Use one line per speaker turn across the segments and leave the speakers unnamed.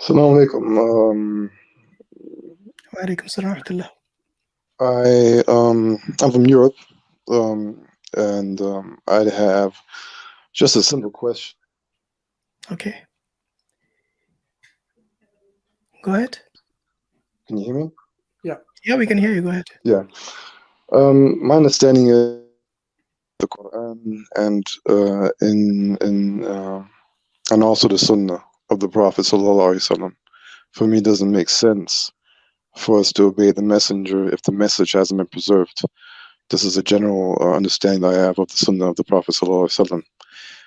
Assalamu alaikum.
وعليكم السلام ورحمة الله.
I'm from Europe, and I have just a simple question.
Okay. Go ahead.
Can you hear me?
Yeah, we can hear you. Go ahead.
Yeah. My understanding is the Quran and also the Sunnah of the Prophet sallallahu alaihi wasallam. For me, doesn't make sense for us to obey the messenger if the message hasn't been preserved. This is a general understanding I have of the Sunnah of the Prophet sallallahu alaihi wasallam.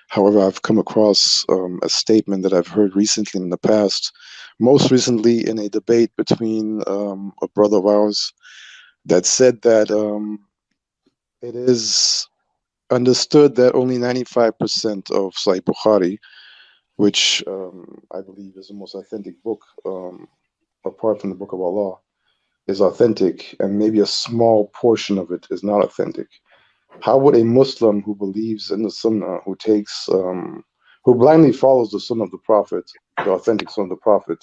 However, I've come across a statement that I've heard recently in the past, most recently in a debate between a brother of ours that said that it is understood that only 95% of Sahih Bukhari, which I believe is the most authentic book apart from the Book of Allah, is authentic, and maybe a small portion of it is not authentic. How would a Muslim who believes in the Sunnah, who blindly follows the Sunnah of the Prophet, the authentic Sunnah of the Prophet,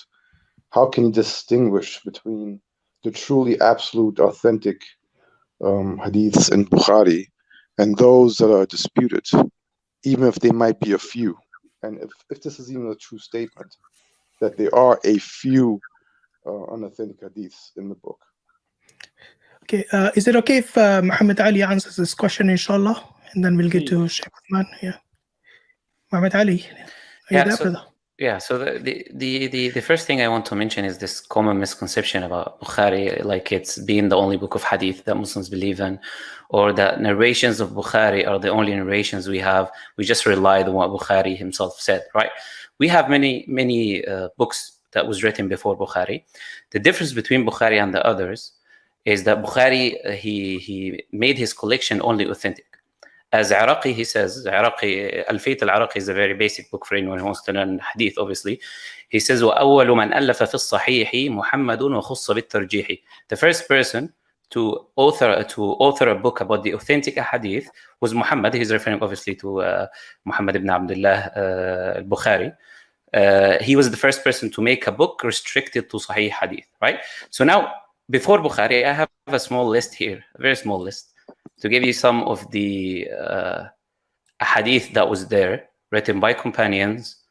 how can he distinguish between the truly absolute authentic hadiths in Bukhari and those that are disputed, even if they might be a few? And if this is even a true statement, that there are a few unauthentic hadiths in the book.
Okay. Is it okay if Muhammad Ali answers this question, inshallah, and then we'll get to Sheikh Othman? Yeah. Muhammad Ali, are you there, brother?
Yeah, so the first thing I want to mention is this common misconception about Bukhari, like it's being the only book of hadith that Muslims believe in, or that narrations of Bukhari are the only narrations we have. We just rely on what Bukhari himself said, right? We have many books that was written before Bukhari. The difference between Bukhari and the others is that Bukhari, he made his collection only authentic. As Iraqi, he says, Al-Fayt al-Iraqi is a very basic book for anyone who wants to learn hadith, obviously. He says, وَأَوَّلُ مَنْ أَلَّفَ فِي الصَّحِيحِ مُحَمَّدٌ وَخُصَّ بِالتَّرْجِيحِ. The first person to author a book about the authentic hadith was Muhammad. He's referring obviously to Muhammad ibn Abdullah al-Bukhari. He was the first person to make a book restricted to Sahih hadith, right? So now, before Bukhari, I have a small list here, a very small list, to give you some of the hadith that was there, written by companions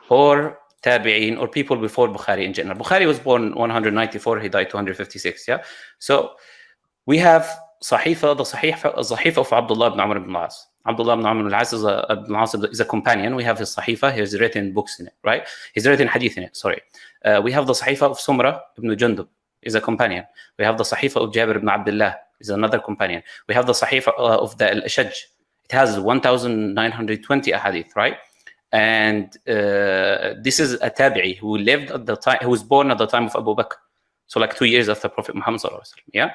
or tabi'in or people before Bukhari in general. Bukhari was born 194, he died 256, yeah? So we have the Sahifa of Abdullah ibn Amr ibn al-As. Abdullah ibn Amr ibn al-As is a companion. We have his Sahifa, he's written books in it, right? He's written hadith in it, sorry. We have the Sahifa of Sumra ibn Jundub, is a companion. We have the Sahifa of Jabir ibn Abdullah, is another companion. We have the Sahifa of the Al-Ashaj. It has 1,920 ahadith, right? And this is a tabi'i who lived at the time, who was born at the time of Abu Bakr. So like 2 years after Prophet Muhammad sallallahu alaihi wasallam. Yeah,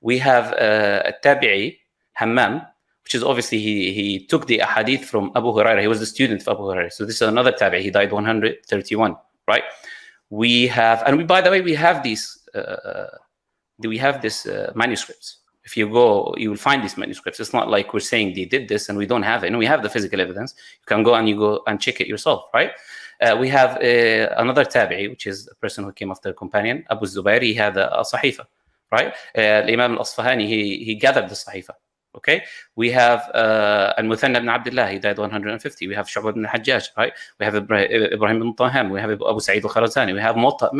we have a tabi'i, Hammam, which is obviously he took the ahadith from Abu Hurairah. He was the student of Abu Hurairah. So this is another tabi'i. He died 131, right? We have, and by the way, we have these manuscripts. If you go, you will find these manuscripts. It's not like we're saying they did this and we don't have it. And we have the physical evidence. You can go and check it yourself, right? We have another tabi'i, which is a person who came after a companion, Abu Zubair. He had a sahifa, right? Imam al-Asfahani, he gathered the sahifa. Okay, we have al-Muthanna ibn Abdullah, he died 150. We have Shu'bah ibn al-Hajjaj, right? We have Ibrahim ibn Taham. We have Abu Sa'id al-Kharazani. We have Muwatta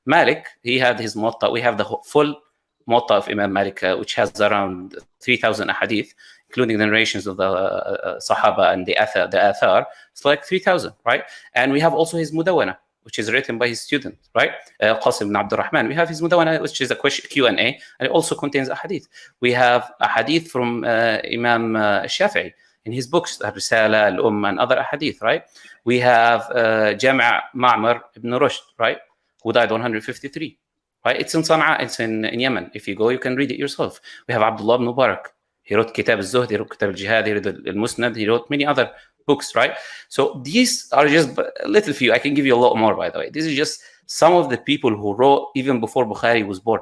Malik, he had his Muwatta. We have the full Muwatta of Imam Malik, which has around 3,000 ahadith, including the narrations of the Sahaba and the Athar. It's like 3,000, right? And we have also his Mudawwana, which is written by his student, right? Qasim ibn Abdul Rahman. We have his Mudawwana, which is a Q&A, and it also contains a hadith. We have a hadith from Imam Shafi'i in his books, Al-Risala, Al-Umm, and other hadith, right? We have Jami' Ma'mar ibn Rushd, right? Who died 153, right? It's in Sana'a, it's in Yemen. If you go, you can read it yourself. We have Abdullah ibn Mubarak. He wrote Kitab al-Zuhd, he wrote Kitab al-Jihad, he wrote al-Musnad, he wrote many other books, right? So these are just a little few. I can give you a lot more, by the way. This is just some of the people who wrote even before Bukhari was born,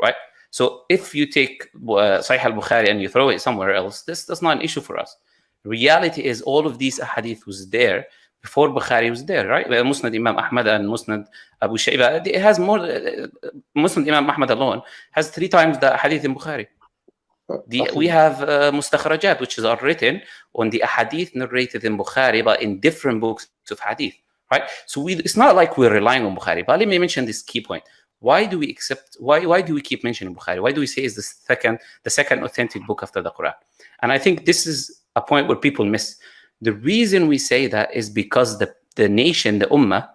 right? So if you take Sahih al-Bukhari and you throw it somewhere else, that's not an issue for us. Reality is all of these hadith was there, before Bukhari was there, right? Musnad Imam Ahmad and Musnad Abu Shayba, it has more. Musnad Imam Ahmad alone has 3 times the hadith in Bukhari. We have mustakhrajat, which are written on the hadith narrated in Bukhari, but in different books of hadith, right? So it's not like we're relying on Bukhari. But let me mention this key point. Why do we accept? Why do we keep mentioning Bukhari? Why do we say it's the second authentic book after the Quran? And I think this is a point where people miss. The reason we say that is because the nation, the ummah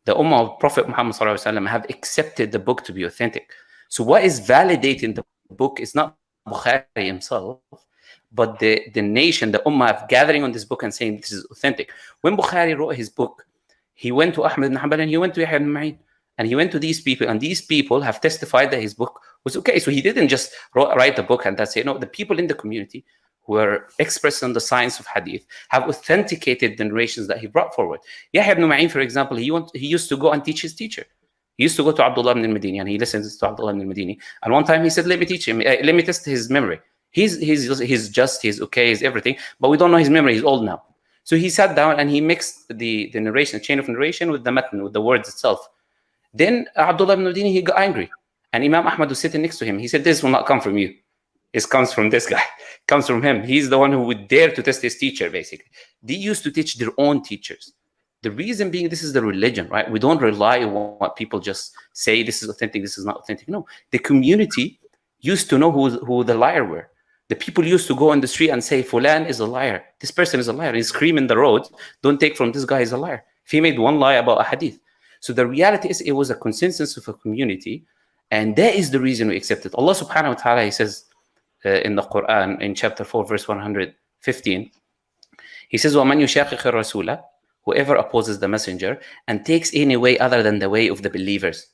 of Prophet Muhammad ﷺ have accepted the book to be authentic. So what is validating the book is not Bukhari himself, but the nation, the ummah, gathering on this book and saying this is authentic. When Bukhari wrote his book, he went to Ahmad ibn Hanbal and he went to Yahya ibn Ma'in, and he went to these people, and these people have testified that his book was okay. So he didn't just write the book and that's it. No, the people in the community who are experts in the science of hadith have authenticated the narrations that he brought forward. Yahya ibn Ma'in, for example, he used to go and teach his teacher. He used to go to Abdullah ibn al-Madini and he listens to Abdullah ibn al-Madini. And one time he said, let me teach him, let me test his memory. He's okay, he's everything, but we don't know his memory, he's old now. So he sat down and he mixed the narration, the chain of narration with the matn, with the words itself. Then Abdullah ibn al-Madini, he got angry. And Imam Ahmad was sitting next to him. He said, this will not come from you. It comes from this guy. It comes from him. He's the one who would dare to test his teacher, basically. They used to teach their own teachers. The reason being, this is the religion, right? We don't rely on what people just say, this is authentic, this is not authentic. No, the community used to know who the liar were. The people used to go on the street and say, Fulan is a liar. This person is a liar. And scream in the road, don't take from this guy, is a liar. If he made one lie about a hadith. So the reality is it was a consensus of a community. And that is the reason we accept it. Allah subhanahu wa ta'ala, he says in the Quran, in chapter 4, verse 115, he says, وَمَنْ يُشَاقِقِ الرَّسُولَ, whoever opposes the messenger and takes any way other than the way of the believers.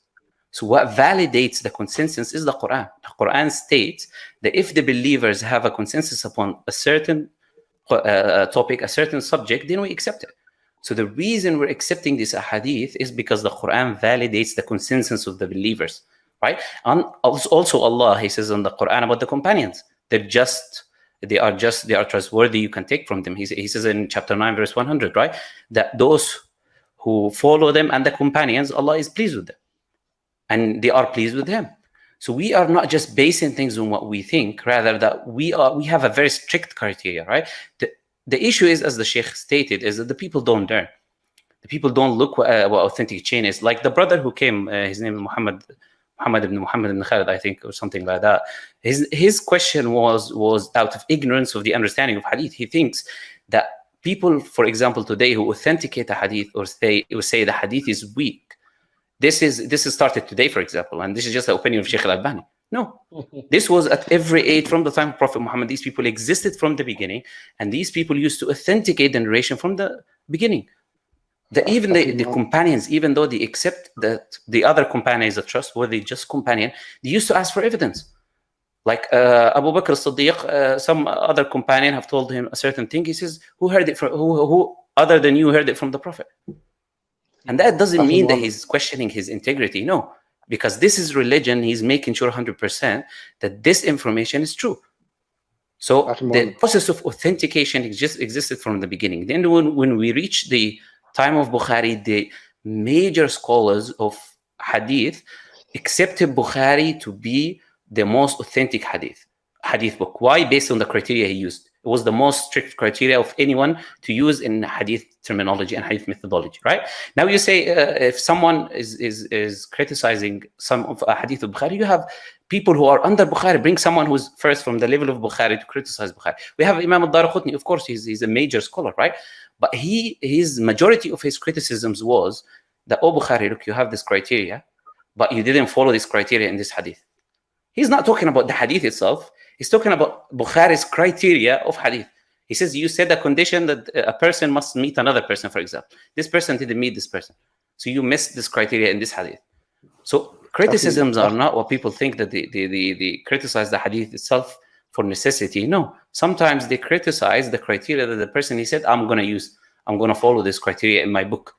So what validates the consensus is the Quran. The Quran states that if the believers have a consensus upon a certain topic, a certain subject, then we accept it. So the reason we're accepting this hadith is because the Quran validates the consensus of the believers, right? And also Allah, he says in the Quran about the companions, they are trustworthy, you can take from them. He says in chapter 9, verse 100, right? That those who follow them and the companions, Allah is pleased with them. And they are pleased with him. So we are not just basing things on what we think, rather that we have a very strict criteria, right? The issue is, as the Sheikh stated, is that the people don't learn. The people don't look what authentic chain is. Like the brother who came, his name is Muhammad ibn Khalid, I think, or something like that. His question was out of ignorance of the understanding of hadith. He thinks that people, for example, today who authenticate a hadith or say the hadith is weak, this is started today, for example, and this is just the opinion of Sheikh al-Albani. No, this was at every age from the time of Prophet Muhammad. These people existed from the beginning, and these people used to authenticate the narration from the beginning. Even the companions, even though they accept that the other companion is a trustworthy, just companion, they used to ask for evidence. Like Abu Bakr as-Siddiq, some other companion have told him a certain thing. He says, who heard it from, who other than you heard it from the Prophet? And that doesn't mean that he's questioning his integrity. No, because this is religion. He's making sure 100% that this information is true. So the process of authentication existed from the beginning. Then when we reach the time of Bukhari, the major scholars of hadith accepted Bukhari to be the most authentic hadith book. Why? Based on the criteria he used. It was the most strict criteria of anyone to use in hadith terminology and hadith methodology, right? Now you say if someone is criticizing some of a hadith of Bukhari, you have people who are under Bukhari. Bring someone who's first from the level of Bukhari to criticize Bukhari. We have Imam al-Daraqutni, of course, he's a major scholar, right? But his majority of his criticisms was that, oh, Bukhari, look, you have this criteria, but you didn't follow this criteria in this hadith. He's not talking about the hadith itself. He's talking about Bukhari's criteria of hadith. He says, you said a condition that a person must meet another person, for example. This person didn't meet this person. So you missed this criteria in this hadith. So criticisms are not what people think, that they criticize the hadith itself for necessity. No, sometimes they criticize the criteria that the person, he said, I'm going to follow this criteria in my book,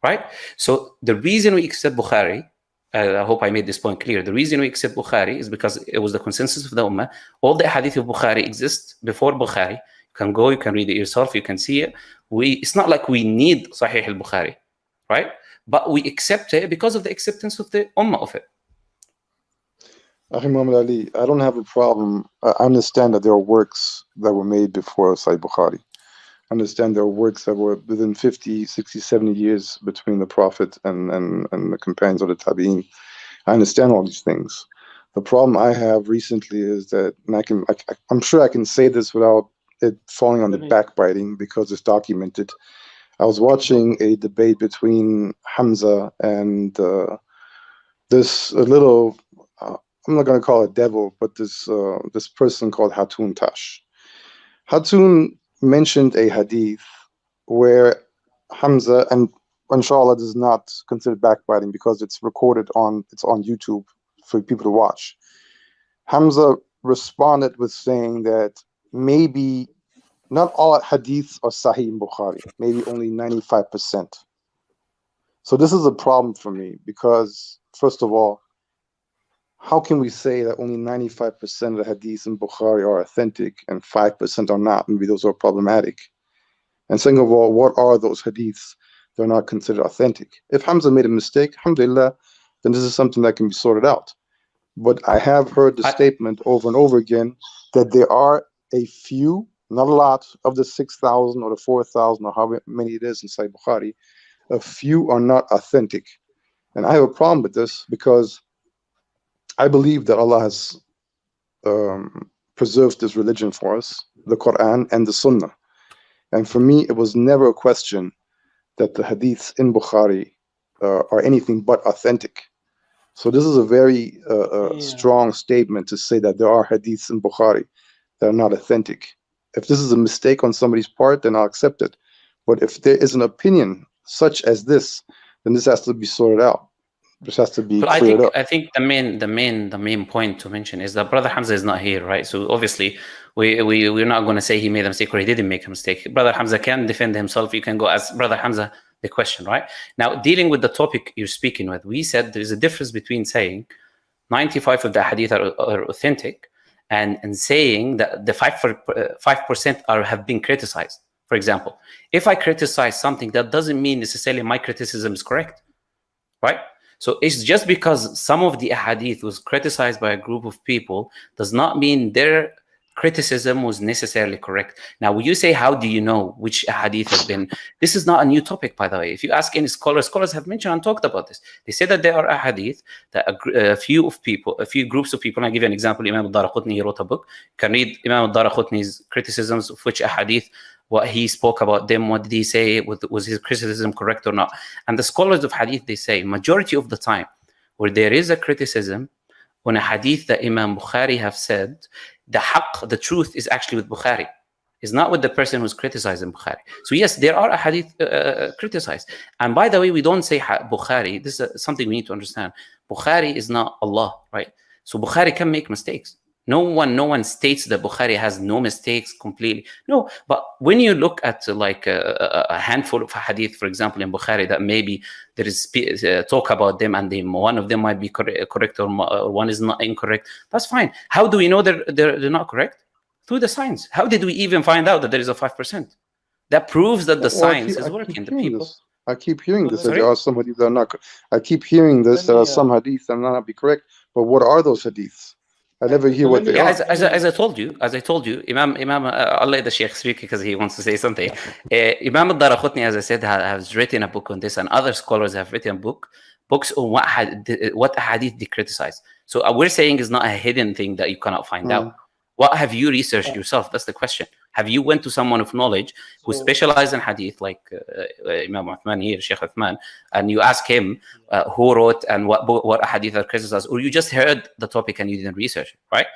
right? So the reason we accept Bukhari, I hope I made this point clear. The reason we accept Bukhari is because it was the consensus of the Ummah. All the hadith of Bukhari exist before Bukhari. You can go, you can read it yourself, you can see it. It's not like we need Sahih al-Bukhari, right? But we accept it because of the acceptance of the ummah of it.
Muhammad Ali, I don't have a problem. I understand that there are works that were made before Sahih Bukhari. I understand there are works that were within 50, 60, 70 years between the Prophet and the companions of the Tabi'in. I understand all these things. The problem I have recently is that, and I'm sure I can say this without it falling on the backbiting because it's documented. I was watching a debate between Hamza and this little, I'm not going to call it devil, but this person called Hatun Tash. Hatun mentioned a hadith where Hamza, and inshallah this is not considered backbiting because it's recorded it's on YouTube for people to watch. Hamza responded with saying that maybe not all hadiths are Sahih in Bukhari, maybe only 95%. So this is a problem for me because, first of all, how can we say that only 95% of the hadiths in Bukhari are authentic and 5% are not? Maybe those are problematic. And second of all, what are those hadiths that are not considered authentic? If Hamza made a mistake, alhamdulillah, then this is something that can be sorted out. But I have heard the statement over and over again that there are a few, not a lot, of the 6,000 or the 4,000 or however many it is in Sahih Bukhari, a few are not authentic. And I have a problem with this because I believe that Allah has preserved this religion for us, the Quran and the Sunnah. And for me, it was never a question that the hadiths in Bukhari are anything but authentic. So this is a very strong statement to say that there are hadiths in Bukhari that are not authentic. If this is a mistake on somebody's part, then I'll accept it. But if there is an opinion such as this, then this has to be sorted out. This has to be cleared up.
I think the main point to mention is that Brother Hamza is not here, right? So obviously we're not going to say he made a mistake or he didn't make a mistake. Brother Hamza can defend himself. You can go ask Brother Hamza the question, right? Now, dealing with the topic you're speaking with, we said there's a difference between saying 95 of the hadith are authentic and saying that the 5% have been criticized. For example, if I criticize something, that doesn't mean necessarily my criticism is correct, right? So it's just because some of the hadith was criticized by a group of people does not mean their criticism was necessarily correct. Now, when you say, how do you know which hadith has been, this is not a new topic, by the way. If you ask any scholars have mentioned and talked about this. They say that there are hadith that a few groups of people, I'll give you an example. Imam al-Daraqutni wrote a book. You can read Imam al-Daraqutni's criticisms of which hadith, what he spoke about them, what did he say, was his criticism correct or not? And the scholars of hadith, they say, majority of the time, where there is a criticism on a hadith that Imam Bukhari have said, the truth is actually with Bukhari. It's not with the person who's criticizing Bukhari. So yes, there are a hadith criticized. And by the way, we don't say Bukhari. This is something we need to understand. Bukhari is not Allah, right? So Bukhari can make mistakes. No one states that Bukhari has no mistakes completely. No, but when you look at like a handful of hadith, for example, in Bukhari, that maybe there is talk about them and one of them might be correct or one is not incorrect, that's fine. How do we know they're not correct? Through the science. How did we even find out that there is a 5%? That proves that the science is working. The people.
I keep hearing this. That there are some hadiths that are not. I keep hearing this. There are some hadiths that are not be correct. But what are those hadiths? I never hear what they are.
As I told you, Imam, I'll let the Sheikh speak because he wants to say something. Imam al-Daraqutni, as I said, has written a book on this, and other scholars have written books on what hadith they criticize. So we're saying is not a hidden thing that you cannot find out. What have you researched yourself? That's the question. Have you went to someone of knowledge who specializes in hadith, like Imam Othman here, Sheikh Othman, and you ask him who wrote and what hadith are criticized, or you just heard the topic and you didn't research it, right?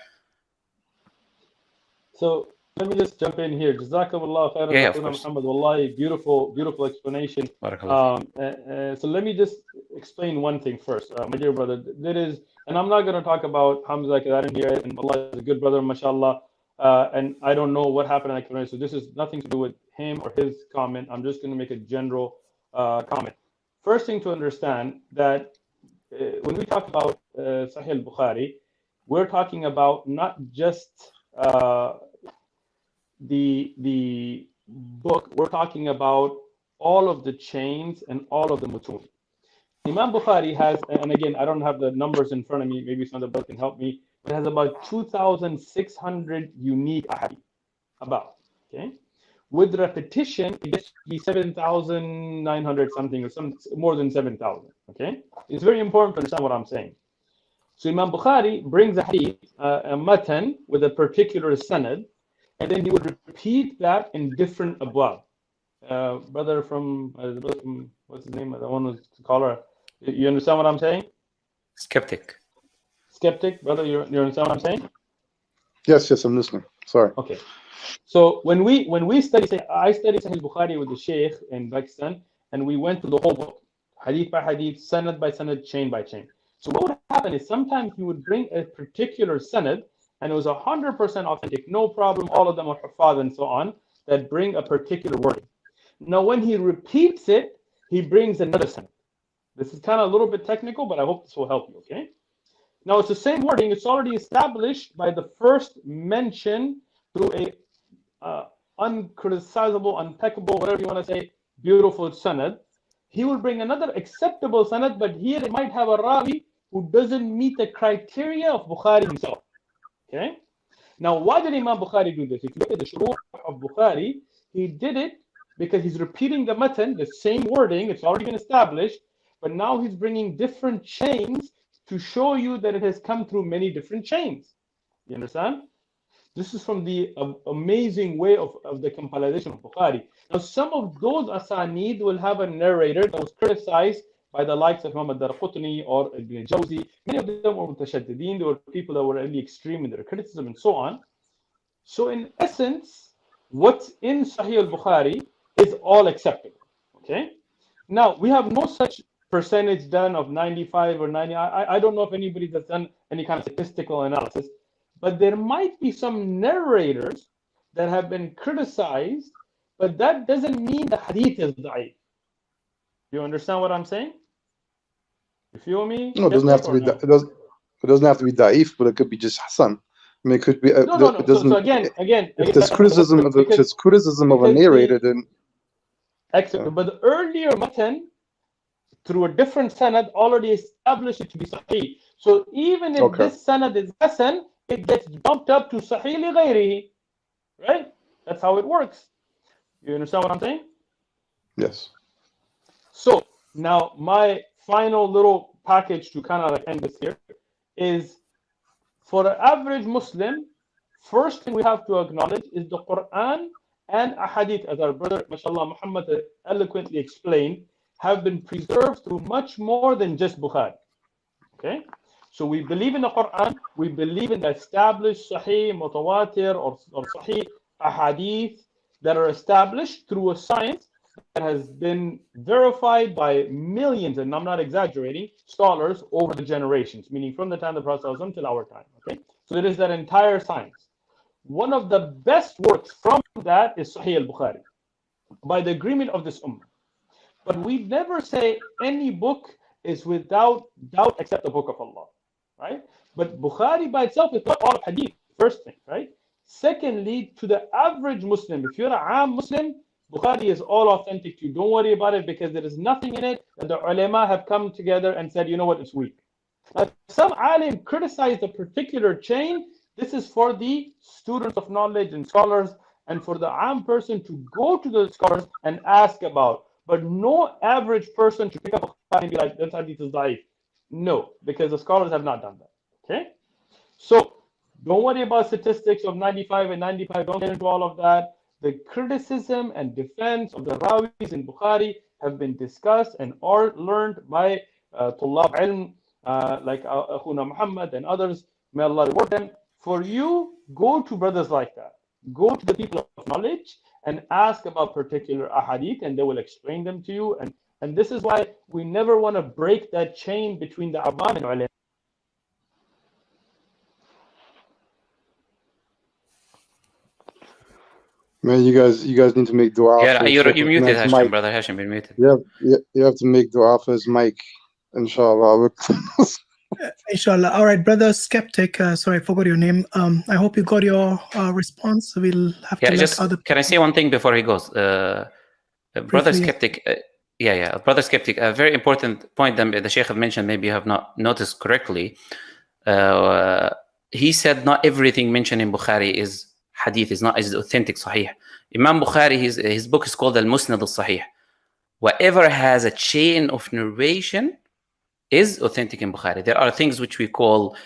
So let me just jump in here. Jazakumullah khairan.
Yeah, of course.
Muhammad, wallahi, beautiful explanation. So let me just explain one thing first, my dear brother. There is, and I'm not going to talk about Hamza because I didn't hear it, and Allah is a good brother, mashallah. And I don't know what happened in that community. So this is nothing to do with him or his comment. I'm just going to make a general comment. First thing to understand that when we talk about Sahih al-Bukhari, we're talking about not just the book, we're talking about all of the chains and all of the mutun. Imam Bukhari has, and again, I don't have the numbers in front of me, maybe some of the book can help me, but it has about 2,600 unique ahadith. About, okay? With repetition, it gets to be 7,900 something, or some more than 7,000, okay? It's very important to understand what I'm saying. So Imam Bukhari brings a hadith, a matan, with a particular sanad, and then he would repeat that in different abwab. Brother from, what's his name? The one who's the caller. You understand what I'm saying?
Skeptic,
brother, you understand what I'm saying?
Yes, I'm listening. Sorry.
Okay. So when we study, I studied Sahih Bukhari with the Sheikh in Pakistan, and we went through the whole book, hadith by hadith, sanad by sanad, chain by chain. So what would happen is sometimes he would bring a particular sanad, and it was 100% authentic, no problem, all of them are hufaz and so on, that bring a particular wording. Now when he repeats it, he brings another sanad. This is kind of a little bit technical, but I hope this will help you, okay? Now it's the same wording, it's already established by the first mention through a uncriticizable, impeccable, whatever you want to say, beautiful sanad. He will bring another acceptable sanad, but here it might have a rawi who doesn't meet the criteria of Bukhari himself. Okay? Now, why did Imam Bukhari do this? If you look at the shuruh of Bukhari, he did it because he's repeating the matan, the same wording, it's already been established, but now he's bringing different chains to show you that it has come through many different chains. You understand? This is from the amazing way of the compilation of Bukhari. Now, some of those asanid will have a narrator that was criticized by the likes of Imam al-Darqutni or Ibn Jawzi. Many of them were mutashaddidin. They were people that were really extreme in their criticism and so on. So in essence, what's in Sahih al-Bukhari is all acceptable. Okay? Now, we have no such percentage done of 95 or 90. I don't know if anybody's done any kind of statistical analysis, but there might be some narrators that have been criticized, but that doesn't mean the hadith is da'if. You understand what I'm saying? You feel me?
No, it doesn't have to be. It doesn't have to be da'if, but it could be just hasan. I mean, it could be.
No.
It doesn't,
so again,
if there's criticism of a narrator, then.
Excellent. But the earlier matan, through a different sanad, already established it to be sahih. So even if this sanad is hasan, it gets bumped up to sahih li ghayrihi. Right? That's how it works. You understand what I'm saying?
Yes.
So now my final little package to kind of like end this here is, for the average Muslim, first thing we have to acknowledge is the Quran and ahadith, as our brother, mashallah, Muhammad eloquently explained, have been preserved through much more than just Bukhari. Okay? So we believe in the Quran, we believe in the established Sahih, Mutawatir, or Sahih ahadith that are established through a science that has been verified by millions, and I'm not exaggerating, scholars over the generations, meaning from the time of the Prophet until our time. Okay? So there is that entire science. One of the best works from that is Sahih al-Bukhari, by the agreement of this ummah. But we never say any book is without doubt except the book of Allah, right? But Bukhari by itself is not all hadith, first thing, right? Secondly, to the average Muslim, if you're a Am Muslim, Bukhari is all authentic to you. Don't worry about it, because there is nothing in it that the ulama have come together and said, you know what, it's weak. Now, some alim criticize the particular chain. This is for the students of knowledge and scholars, and for the Am person to go to the scholars and ask about. But no average person should pick up a Bukhari and be like, that hadith is da'if. No, because the scholars have not done that. Okay? So don't worry about statistics of 95 and 95. Don't get into all of that. The criticism and defense of the rawis in Bukhari have been discussed and are learned by Tullab ilm, like Akhuna Muhammad and others. May Allah reward them. For you, go to brothers like that. Go to the people of knowledge and ask about particular ahadith, and they will explain them to you. And this is why we never want to break that chain between the awam and ulama.
Man, you guys need to make dua.
Yeah, you're muted, Hashim, brother Hashim, you're muted.
Yeah, you have to make dua for his mic, inshallah.
Inshallah. All right, brother skeptic. Sorry, I forgot your name. I hope you got your response. We'll have to let other.
Can I say one thing before he goes? Brother skeptic. Brother skeptic. A very important point that the Sheikh have mentioned. Maybe you have not noticed correctly. He said not everything mentioned in Bukhari is hadith. Is authentic Sahih. Imam Bukhari, his book is called al-Musnad al-Sahih. Whatever has a chain of narration is authentic in Bukhari. There are things which we call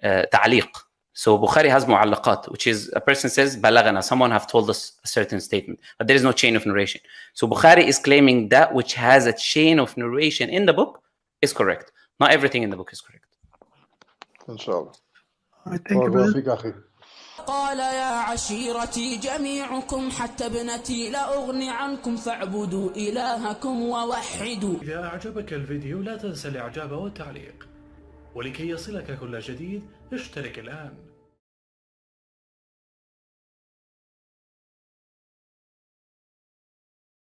ta'liq. So Bukhari has mu'allaqat, which is a person says balagana, someone have told us a certain statement, but there is no chain of narration. So Bukhari is claiming that which has a chain of narration in the book is correct. Not everything in the book is correct.
Inshallah.
I think
قال يا عشيرتي جميعكم حتى ابنتي لأغني عنكم فاعبدوا إلهكم ووحدوا.
إذا أعجبك الفيديو لا تنسى الإعجاب والتعليق، ولكي يصلك كل جديد اشترك الآن.